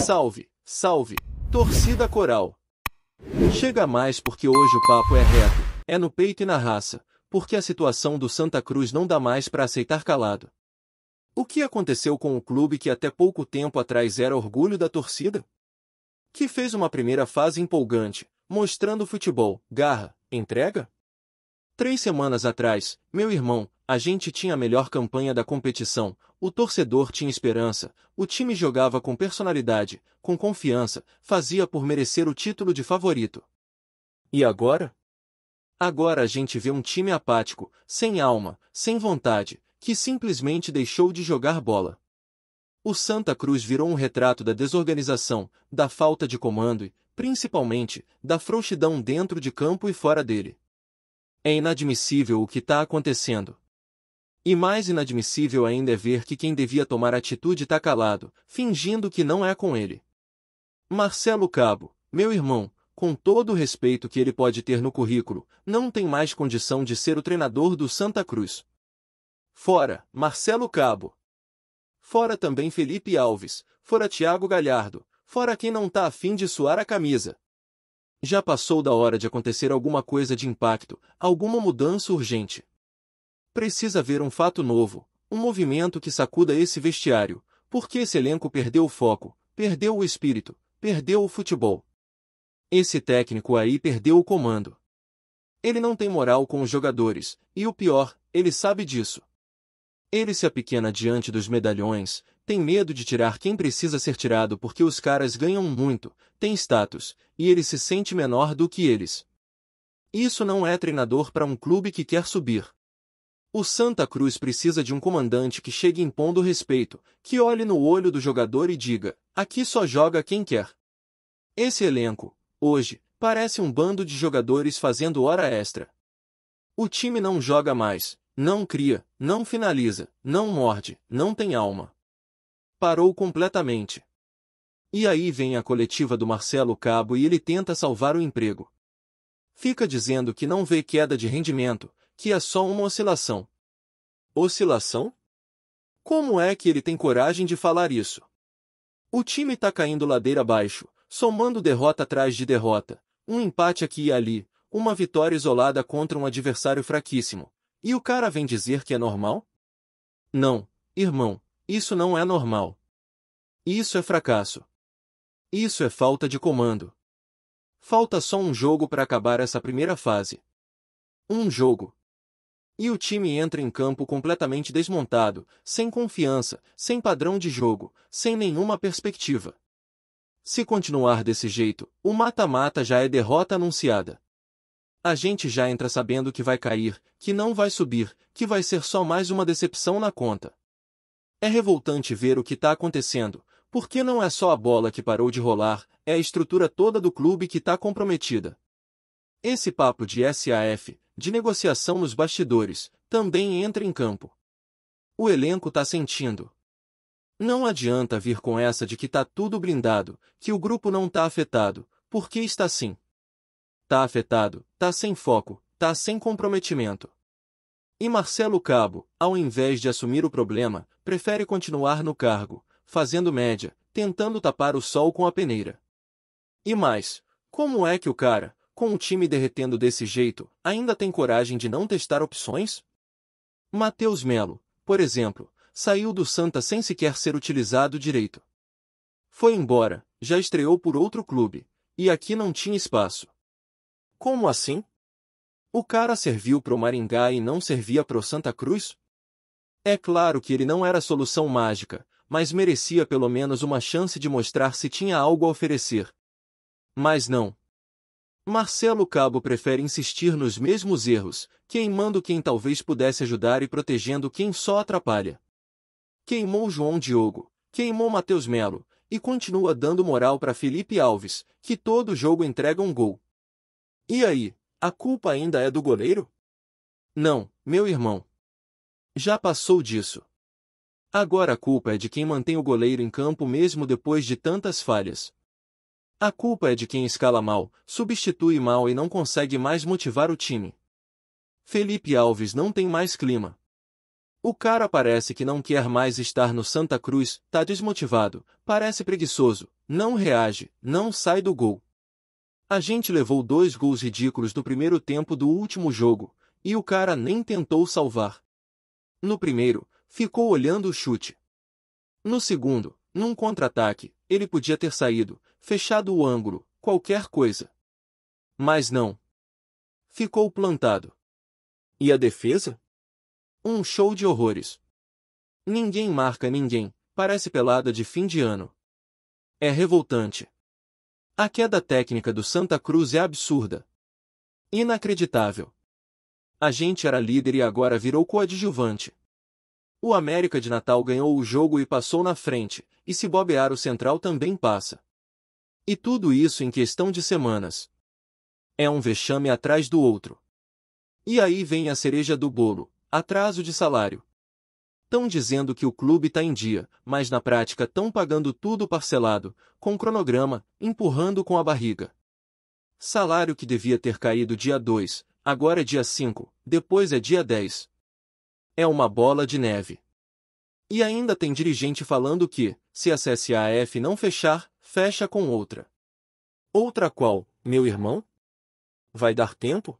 Salve, salve, torcida coral. Chega mais porque hoje o papo é reto, é no peito e na raça, porque a situação do Santa Cruz não dá mais para aceitar calado. O que aconteceu com o clube que até pouco tempo atrás era orgulho da torcida? Que fez uma primeira fase empolgante, mostrando futebol, garra, entrega? 3 semanas atrás, meu irmão, a gente tinha a melhor campanha da competição, o torcedor tinha esperança, o time jogava com personalidade, com confiança, fazia por merecer o título de favorito. E agora? Agora a gente vê um time apático, sem alma, sem vontade, que simplesmente deixou de jogar bola. O Santa Cruz virou um retrato da desorganização, da falta de comando e, principalmente, da frouxidão dentro de campo e fora dele. É inadmissível o que está acontecendo. E mais inadmissível ainda é ver que quem devia tomar atitude está calado, fingindo que não é com ele. Marcelo Cabo, meu irmão, com todo o respeito que ele pode ter no currículo, não tem mais condição de ser o treinador do Santa Cruz. Fora, Marcelo Cabo. Fora também Felipe Alves, fora Thiago Galhardo, fora quem não tá afim de suar a camisa. Já passou da hora de acontecer alguma coisa de impacto, alguma mudança urgente. Precisa haver um fato novo, um movimento que sacuda esse vestiário, porque esse elenco perdeu o foco, perdeu o espírito, perdeu o futebol. Esse técnico aí perdeu o comando. Ele não tem moral com os jogadores, e o pior, ele sabe disso. Ele se apequena diante dos medalhões, tem medo de tirar quem precisa ser tirado porque os caras ganham muito, têm status, e ele se sente menor do que eles. Isso não é treinador para um clube que quer subir. O Santa Cruz precisa de um comandante que chegue impondo respeito, que olhe no olho do jogador e diga, aqui só joga quem quer. Esse elenco, hoje, parece um bando de jogadores fazendo hora extra. O time não joga mais, não cria, não finaliza, não morde, não tem alma. Parou completamente. E aí vem a coletiva do Marcelo Cabo e ele tenta salvar o emprego. Fica dizendo que não vê queda de rendimento, que é só uma oscilação. Oscilação? Como é que ele tem coragem de falar isso? O time tá caindo ladeira abaixo, somando derrota atrás de derrota, um empate aqui e ali, uma vitória isolada contra um adversário fraquíssimo. E o cara vem dizer que é normal? Não, irmão, isso não é normal. Isso é fracasso. Isso é falta de comando. Falta só um jogo para acabar essa primeira fase. Um jogo. E o time entra em campo completamente desmontado, sem confiança, sem padrão de jogo, sem nenhuma perspectiva. Se continuar desse jeito, o mata-mata já é derrota anunciada. A gente já entra sabendo que vai cair, que não vai subir, que vai ser só mais uma decepção na conta. É revoltante ver o que está acontecendo, porque não é só a bola que parou de rolar, é a estrutura toda do clube que está comprometida. Esse papo de SAF, de negociação nos bastidores, também entra em campo. O elenco está sentindo. Não adianta vir com essa de que está tudo blindado, que o grupo não está afetado, porque está assim. Tá afetado, tá sem foco, tá sem comprometimento. E Marcelo Cabo, ao invés de assumir o problema, prefere continuar no cargo, fazendo média, tentando tapar o sol com a peneira. E mais, como é que o cara, com o time derretendo desse jeito, ainda tem coragem de não testar opções? Matheus Melo, por exemplo, saiu do Santa sem sequer ser utilizado direito. Foi embora, já estreou por outro clube, e aqui não tinha espaço. Como assim? O cara serviu pro Maringá e não servia pro Santa Cruz? É claro que ele não era solução mágica, mas merecia pelo menos uma chance de mostrar se tinha algo a oferecer. Mas não. Marcelo Cabo prefere insistir nos mesmos erros, queimando quem talvez pudesse ajudar e protegendo quem só atrapalha. Queimou João Diogo, queimou Matheus Melo, e continua dando moral para Felipe Alves, que todo jogo entrega um gol. E aí, a culpa ainda é do goleiro? Não, meu irmão. Já passou disso. Agora a culpa é de quem mantém o goleiro em campo mesmo depois de tantas falhas. A culpa é de quem escala mal, substitui mal e não consegue mais motivar o time. Felipe Alves não tem mais clima. O cara parece que não quer mais estar no Santa Cruz, tá desmotivado, parece preguiçoso, não reage, não sai do gol. A gente levou 2 gols ridículos no primeiro tempo do último jogo, e o cara nem tentou salvar. No primeiro, ficou olhando o chute. No segundo, num contra-ataque, ele podia ter saído, fechado o ângulo, qualquer coisa. Mas não. Ficou plantado. E a defesa? Um show de horrores. Ninguém marca ninguém, parece pelada de fim de ano. É revoltante. A queda técnica do Santa Cruz é absurda. Inacreditável. A gente era líder e agora virou coadjuvante. O América de Natal ganhou o jogo e passou na frente, e se bobear o Central também passa. E tudo isso em questão de semanas. É um vexame atrás do outro. E aí vem a cereja do bolo, atraso de salário. Tão dizendo que o clube tá em dia, mas na prática tão pagando tudo parcelado, com cronograma, empurrando com a barriga. Salário que devia ter caído dia 2, agora é dia 5, depois é dia 10. É uma bola de neve. E ainda tem dirigente falando que, se a CSAF não fechar, fecha com outra. Outra qual, meu irmão? Vai dar tempo?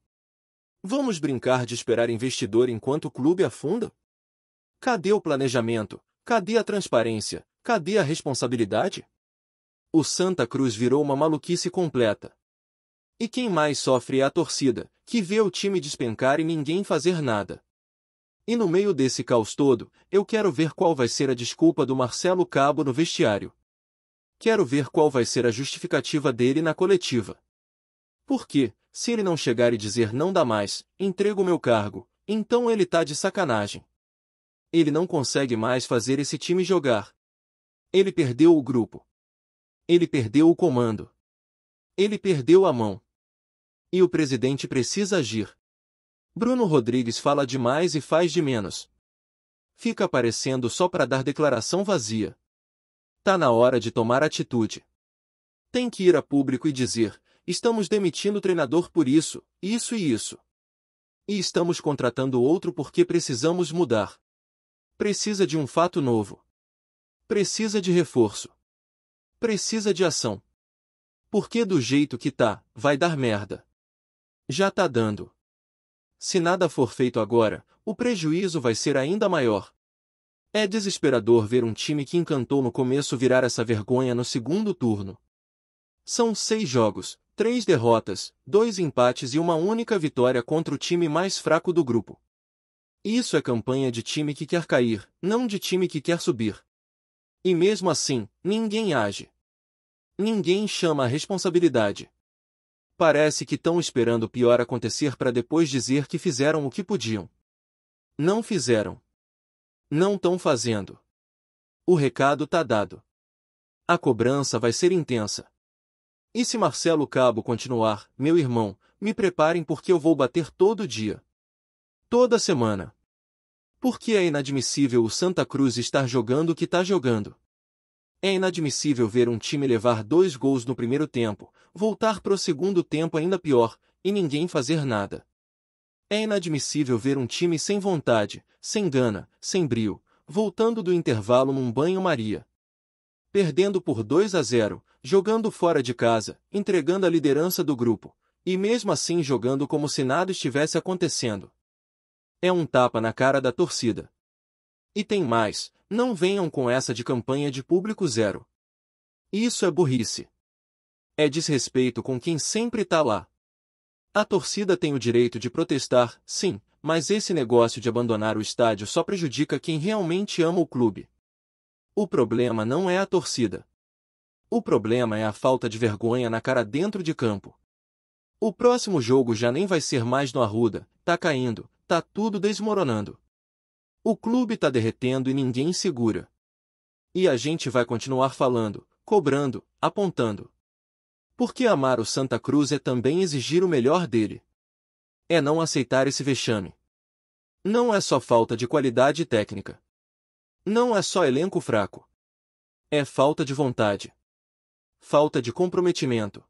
Vamos brincar de esperar investidor enquanto o clube afunda? Cadê o planejamento? Cadê a transparência? Cadê a responsabilidade? O Santa Cruz virou uma maluquice completa. E quem mais sofre é a torcida, que vê o time despencar e ninguém fazer nada. E no meio desse caos todo, eu quero ver qual vai ser a desculpa do Marcelo Cabo no vestiário. Quero ver qual vai ser a justificativa dele na coletiva. Porque, se ele não chegar e dizer não dá mais, entrego meu cargo, então ele tá de sacanagem. Ele não consegue mais fazer esse time jogar. Ele perdeu o grupo. Ele perdeu o comando. Ele perdeu a mão. E o presidente precisa agir. Bruno Rodrigues fala demais e faz de menos. Fica aparecendo só para dar declaração vazia. Tá na hora de tomar atitude. Tem que ir a público e dizer, estamos demitindo o treinador por isso, isso e isso. E estamos contratando outro porque precisamos mudar. Precisa de um fato novo. Precisa de reforço. Precisa de ação. Porque do jeito que tá, vai dar merda. Já tá dando. Se nada for feito agora, o prejuízo vai ser ainda maior. É desesperador ver um time que encantou no começo virar essa vergonha no segundo turno. São 6 jogos, 3 derrotas, 2 empates e uma única vitória contra o time mais fraco do grupo. Isso é campanha de time que quer cair, não de time que quer subir. E mesmo assim, ninguém age. Ninguém chama a responsabilidade. Parece que estão esperando o pior acontecer para depois dizer que fizeram o que podiam. Não fizeram. Não estão fazendo. O recado tá dado. A cobrança vai ser intensa. E se Marcelo Cabo continuar, meu irmão, me preparem porque eu vou bater todo dia. Toda semana. Porque é inadmissível o Santa Cruz estar jogando o que tá jogando. É inadmissível ver um time levar 2 gols no primeiro tempo, voltar pro segundo tempo ainda pior, e ninguém fazer nada. É inadmissível ver um time sem vontade, sem gana, sem brio, voltando do intervalo num banho-maria. Perdendo por 2-0, jogando fora de casa, entregando a liderança do grupo, e mesmo assim jogando como se nada estivesse acontecendo. É um tapa na cara da torcida. E tem mais, não venham com essa de campanha de público zero. Isso é burrice. É desrespeito com quem sempre tá lá. A torcida tem o direito de protestar, sim, mas esse negócio de abandonar o estádio só prejudica quem realmente ama o clube. O problema não é a torcida. O problema é a falta de vergonha na cara dentro de campo. O próximo jogo já nem vai ser mais no Arruda, tá caindo, tá tudo desmoronando. O clube tá derretendo e ninguém segura. E a gente vai continuar falando, cobrando, apontando. Porque amar o Santa Cruz é também exigir o melhor dele. É não aceitar esse vexame. Não é só falta de qualidade técnica. Não é só elenco fraco. É falta de vontade. Falta de comprometimento.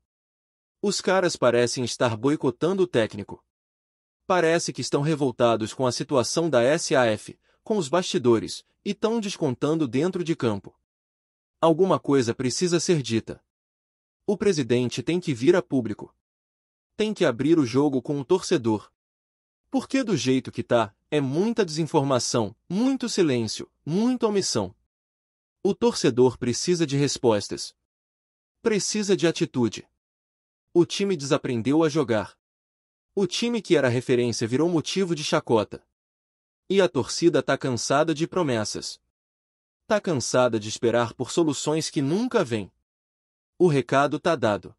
Os caras parecem estar boicotando o técnico. Parece que estão revoltados com a situação da SAF, com os bastidores, e estão descontando dentro de campo. Alguma coisa precisa ser dita. O presidente tem que vir a público. Tem que abrir o jogo com o torcedor. Porque do jeito que tá, é muita desinformação, muito silêncio, muita omissão. O torcedor precisa de respostas. Precisa de atitude. O time desaprendeu a jogar. O time que era referência virou motivo de chacota. E a torcida tá cansada de promessas. Tá cansada de esperar por soluções que nunca vêm. O recado tá dado.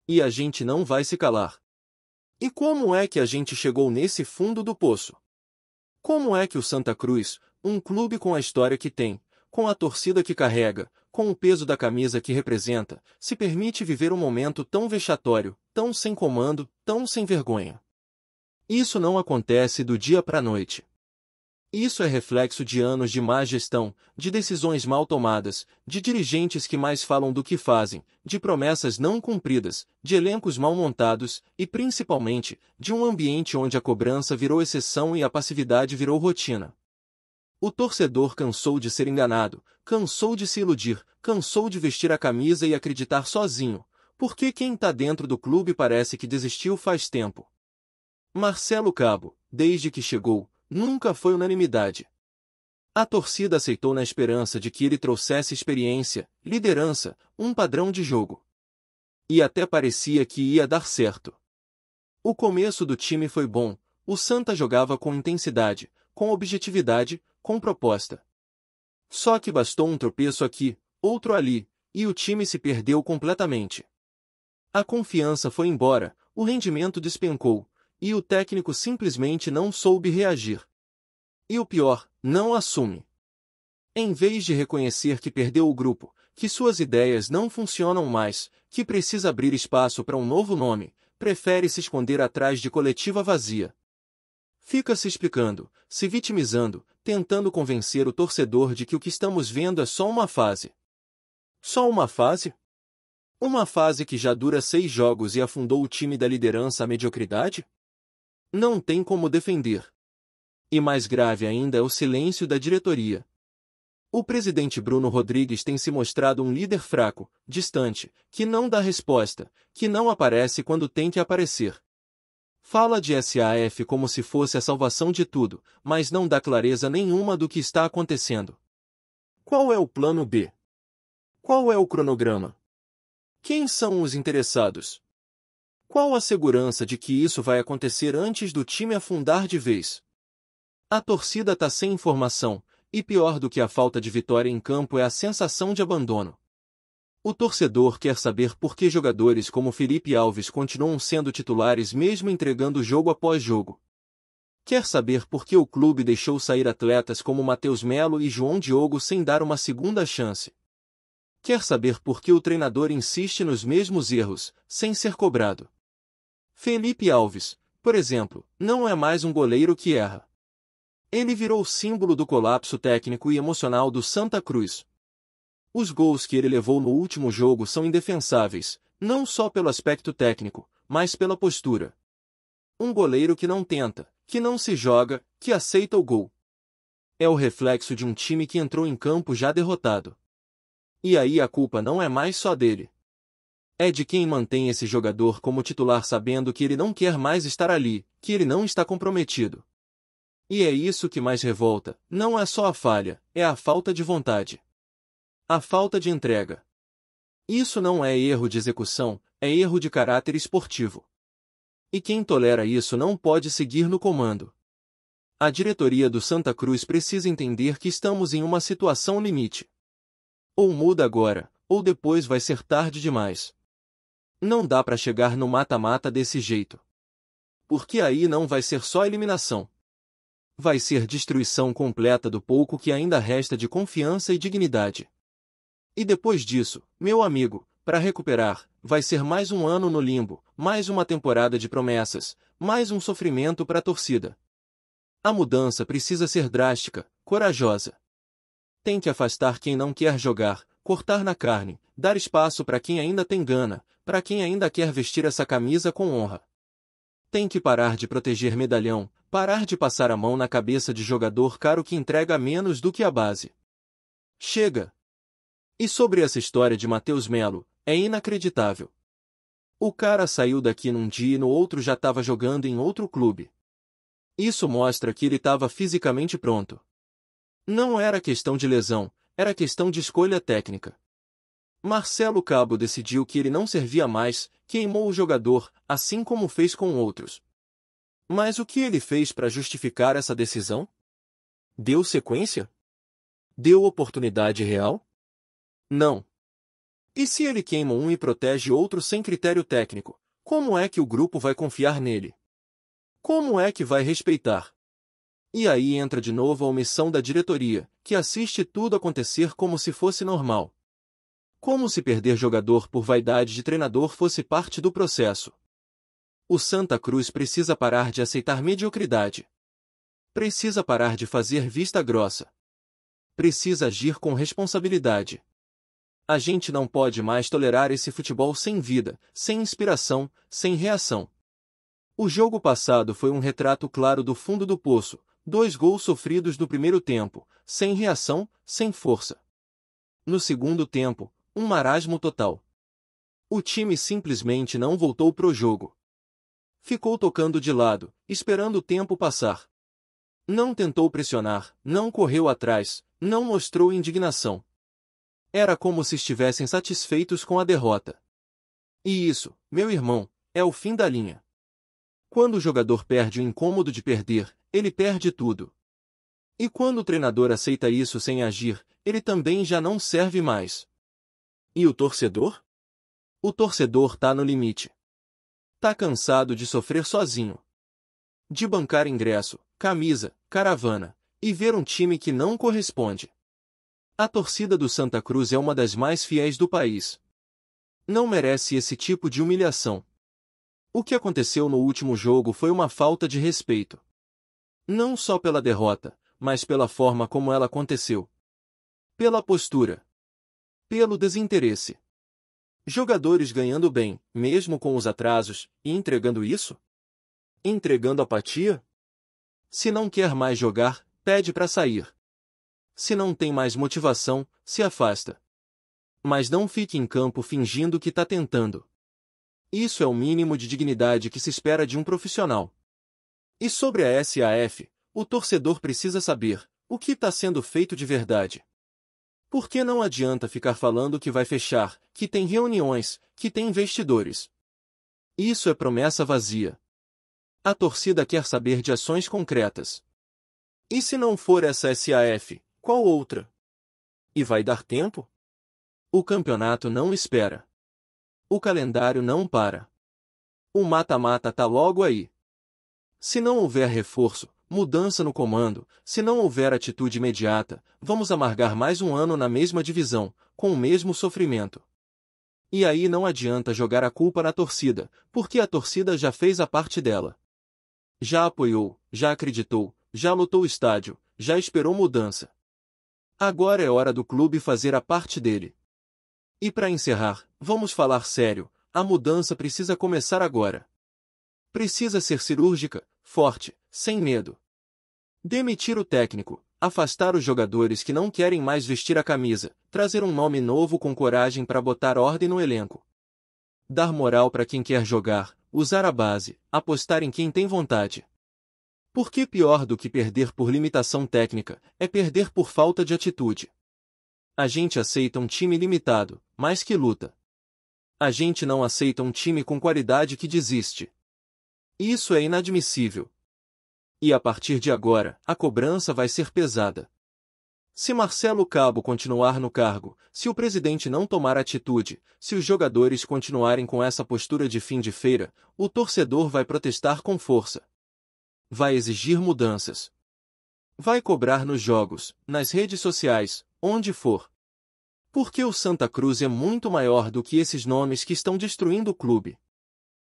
E a gente não vai se calar. E como é que a gente chegou nesse fundo do poço? Como é que o Santa Cruz, um clube com a história que tem, com a torcida que carrega, com o peso da camisa que representa, se permite viver um momento tão vexatório, tão sem comando, tão sem vergonha? Isso não acontece do dia para a noite. Isso é reflexo de anos de má gestão, de decisões mal tomadas, de dirigentes que mais falam do que fazem, de promessas não cumpridas, de elencos mal montados e, principalmente, de um ambiente onde a cobrança virou exceção e a passividade virou rotina. O torcedor cansou de ser enganado, cansou de se iludir, cansou de vestir a camisa e acreditar sozinho, porque quem está dentro do clube parece que desistiu faz tempo. Marcelo Cabo, desde que chegou, nunca foi unanimidade. A torcida aceitou na esperança de que ele trouxesse experiência, liderança, um padrão de jogo. E até parecia que ia dar certo. O começo do time foi bom, o Santa jogava com intensidade, com objetividade, com proposta. Só que bastou um tropeço aqui, outro ali, e o time se perdeu completamente. A confiança foi embora, o rendimento despencou, e o técnico simplesmente não soube reagir. E o pior, não assume. Em vez de reconhecer que perdeu o grupo, que suas ideias não funcionam mais, que precisa abrir espaço para um novo nome, prefere se esconder atrás de coletiva vazia. Fica se explicando, se vitimizando, tentando convencer o torcedor de que o que estamos vendo é só uma fase. Só uma fase? Uma fase que já dura 6 jogos e afundou o time da liderança à mediocridade? Não tem como defender. E mais grave ainda é o silêncio da diretoria. O presidente Bruno Rodrigues tem se mostrado um líder fraco, distante, que não dá resposta, que não aparece quando tem que aparecer. Fala de SAF como se fosse a salvação de tudo, mas não dá clareza nenhuma do que está acontecendo. Qual é o plano B? Qual é o cronograma? Quem são os interessados? Qual a segurança de que isso vai acontecer antes do time afundar de vez? A torcida está sem informação, e pior do que a falta de vitória em campo é a sensação de abandono. O torcedor quer saber por que jogadores como Felipe Alves continuam sendo titulares mesmo entregando jogo após jogo. Quer saber por que o clube deixou sair atletas como Matheus Melo e João Diogo sem dar uma segunda chance. Quer saber por que o treinador insiste nos mesmos erros, sem ser cobrado. Felipe Alves, por exemplo, não é mais um goleiro que erra. Ele virou o símbolo do colapso técnico e emocional do Santa Cruz. Os gols que ele levou no último jogo são indefensáveis, não só pelo aspecto técnico, mas pela postura. Um goleiro que não tenta, que não se joga, que aceita o gol. É o reflexo de um time que entrou em campo já derrotado. E aí a culpa não é mais só dele. É de quem mantém esse jogador como titular sabendo que ele não quer mais estar ali, que ele não está comprometido. E é isso que mais revolta, não é só a falha, é a falta de vontade. A falta de entrega. Isso não é erro de execução, é erro de caráter esportivo. E quem tolera isso não pode seguir no comando. A diretoria do Santa Cruz precisa entender que estamos em uma situação limite. Ou muda agora, ou depois vai ser tarde demais. Não dá para chegar no mata-mata desse jeito. Porque aí não vai ser só eliminação. Vai ser destruição completa do pouco que ainda resta de confiança e dignidade. E depois disso, meu amigo, para recuperar, vai ser mais um ano no limbo, mais uma temporada de promessas, mais um sofrimento para a torcida. A mudança precisa ser drástica, corajosa. Tem que afastar quem não quer jogar, cortar na carne, dar espaço para quem ainda tem gana, para quem ainda quer vestir essa camisa com honra. Tem que parar de proteger medalhão, parar de passar a mão na cabeça de jogador caro que entrega menos do que a base. Chega! E sobre essa história de Matheus Melo, é inacreditável. O cara saiu daqui num dia e no outro já estava jogando em outro clube. Isso mostra que ele estava fisicamente pronto. Não era questão de lesão, era questão de escolha técnica. Marcelo Cabo decidiu que ele não servia mais, queimou o jogador, assim como fez com outros. Mas o que ele fez para justificar essa decisão? Deu sequência? Deu oportunidade real? Não. E se ele queima um e protege outro sem critério técnico, como é que o grupo vai confiar nele? Como é que vai respeitar? E aí entra de novo a omissão da diretoria, que assiste tudo acontecer como se fosse normal. Como se perder jogador por vaidade de treinador fosse parte do processo. O Santa Cruz precisa parar de aceitar mediocridade. Precisa parar de fazer vista grossa. Precisa agir com responsabilidade. A gente não pode mais tolerar esse futebol sem vida, sem inspiração, sem reação. O jogo passado foi um retrato claro do fundo do poço, 2 gols sofridos no primeiro tempo, sem reação, sem força. No segundo tempo, um marasmo total. O time simplesmente não voltou pro jogo. Ficou tocando de lado, esperando o tempo passar. Não tentou pressionar, não correu atrás, não mostrou indignação. Era como se estivessem satisfeitos com a derrota. E isso, meu irmão, é o fim da linha. Quando o jogador perde o incômodo de perder, ele perde tudo. E quando o treinador aceita isso sem agir, ele também já não serve mais. E o torcedor? O torcedor tá no limite. Tá cansado de sofrer sozinho. De bancar ingresso, camisa, caravana, e ver um time que não corresponde. A torcida do Santa Cruz é uma das mais fiéis do país. Não merece esse tipo de humilhação. O que aconteceu no último jogo foi uma falta de respeito. Não só pela derrota, mas pela forma como ela aconteceu. Pela postura. Pelo desinteresse. Jogadores ganhando bem, mesmo com os atrasos, e entregando isso? Entregando apatia? Se não quer mais jogar, pede para sair. Se não tem mais motivação, se afasta. Mas não fique em campo fingindo que tá tentando. Isso é o mínimo de dignidade que se espera de um profissional. E sobre a SAF, o torcedor precisa saber o que está sendo feito de verdade. Porque não adianta ficar falando que vai fechar, que tem reuniões, que tem investidores. Isso é promessa vazia. A torcida quer saber de ações concretas. E se não for essa SAF, qual outra? E vai dar tempo? O campeonato não espera. O calendário não para. O mata-mata tá logo aí. Se não houver reforço, mudança no comando, se não houver atitude imediata, vamos amargar mais um ano na mesma divisão, com o mesmo sofrimento. E aí não adianta jogar a culpa na torcida, porque a torcida já fez a parte dela. Já apoiou, já acreditou, já lotou o estádio, já esperou mudança. Agora é hora do clube fazer a parte dele. E para encerrar, vamos falar sério, a mudança precisa começar agora. Precisa ser cirúrgica, forte, sem medo. Demitir o técnico, afastar os jogadores que não querem mais vestir a camisa, trazer um nome novo com coragem para botar ordem no elenco. Dar moral para quem quer jogar, usar a base, apostar em quem tem vontade. Porque pior do que perder por limitação técnica, é perder por falta de atitude. A gente aceita um time limitado, mas que luta. A gente não aceita um time com qualidade que desiste. Isso é inadmissível. E a partir de agora, a cobrança vai ser pesada. Se Marcelo Cabo continuar no cargo, se o presidente não tomar atitude, se os jogadores continuarem com essa postura de fim de feira, o torcedor vai protestar com força. Vai exigir mudanças. Vai cobrar nos jogos, nas redes sociais, onde for. Porque o Santa Cruz é muito maior do que esses nomes que estão destruindo o clube.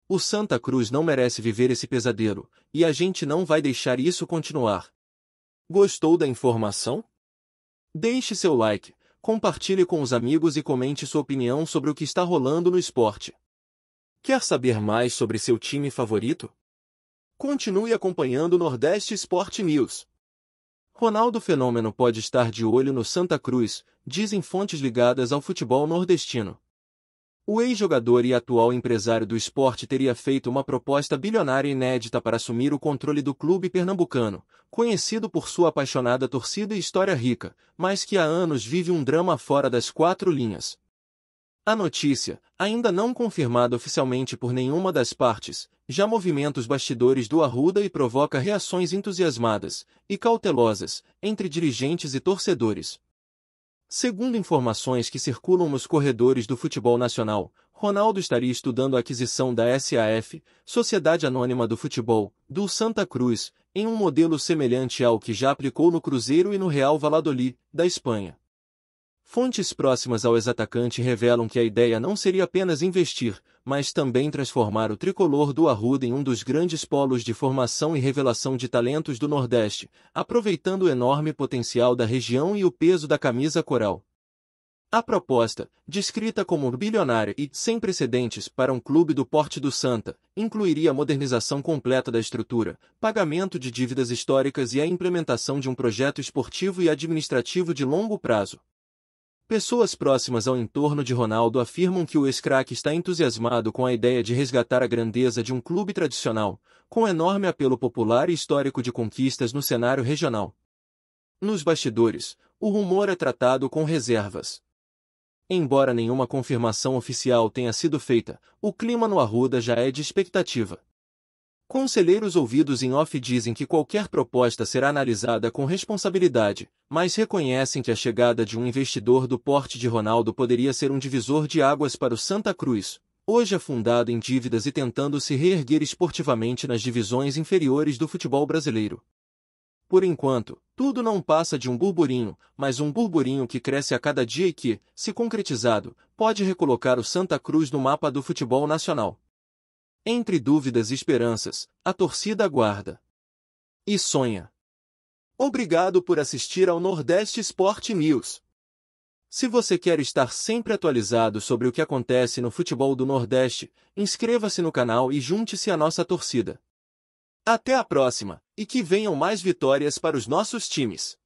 O Santa Cruz não merece viver esse pesadelo, e a gente não vai deixar isso continuar. Gostou da informação? Deixe seu like, compartilhe com os amigos e comente sua opinião sobre o que está rolando no esporte. Quer saber mais sobre seu time favorito? Continue acompanhando o Nordeste Sport News. Ronaldo Fenômeno pode estar de olho no Santa Cruz, dizem fontes ligadas ao futebol nordestino. O ex-jogador e atual empresário do esporte teria feito uma proposta bilionária inédita para assumir o controle do clube pernambucano, conhecido por sua apaixonada torcida e história rica, mas que há anos vive um drama fora das quatro linhas. A notícia, ainda não confirmada oficialmente por nenhuma das partes, já movimenta os bastidores do Arruda e provoca reações entusiasmadas e cautelosas entre dirigentes e torcedores. Segundo informações que circulam nos corredores do futebol nacional, Ronaldo estaria estudando a aquisição da SAF, Sociedade Anônima do Futebol, do Santa Cruz, em um modelo semelhante ao que já aplicou no Cruzeiro e no Real Valladolid, da Espanha. Fontes próximas ao ex-atacante revelam que a ideia não seria apenas investir, mas também transformar o tricolor do Arruda em um dos grandes polos de formação e revelação de talentos do Nordeste, aproveitando o enorme potencial da região e o peso da camisa coral. A proposta, descrita como bilionária e sem precedentes para um clube do porte do Santa, incluiria a modernização completa da estrutura, pagamento de dívidas históricas e a implementação de um projeto esportivo e administrativo de longo prazo. Pessoas próximas ao entorno de Ronaldo afirmam que o ex-craque está entusiasmado com a ideia de resgatar a grandeza de um clube tradicional, com enorme apelo popular e histórico de conquistas no cenário regional. Nos bastidores, o rumor é tratado com reservas. Embora nenhuma confirmação oficial tenha sido feita, o clima no Arruda já é de expectativa. Conselheiros ouvidos em off dizem que qualquer proposta será analisada com responsabilidade, mas reconhecem que a chegada de um investidor do porte de Ronaldo poderia ser um divisor de águas para o Santa Cruz, hoje afundado em dívidas e tentando se reerguer esportivamente nas divisões inferiores do futebol brasileiro. Por enquanto, tudo não passa de um burburinho, mas um burburinho que cresce a cada dia e que, se concretizado, pode recolocar o Santa Cruz no mapa do futebol nacional. Entre dúvidas e esperanças, a torcida aguarda e sonha. Obrigado por assistir ao Nordeste Sport News. Se você quer estar sempre atualizado sobre o que acontece no futebol do Nordeste, inscreva-se no canal e junte-se à nossa torcida. Até a próxima, e que venham mais vitórias para os nossos times.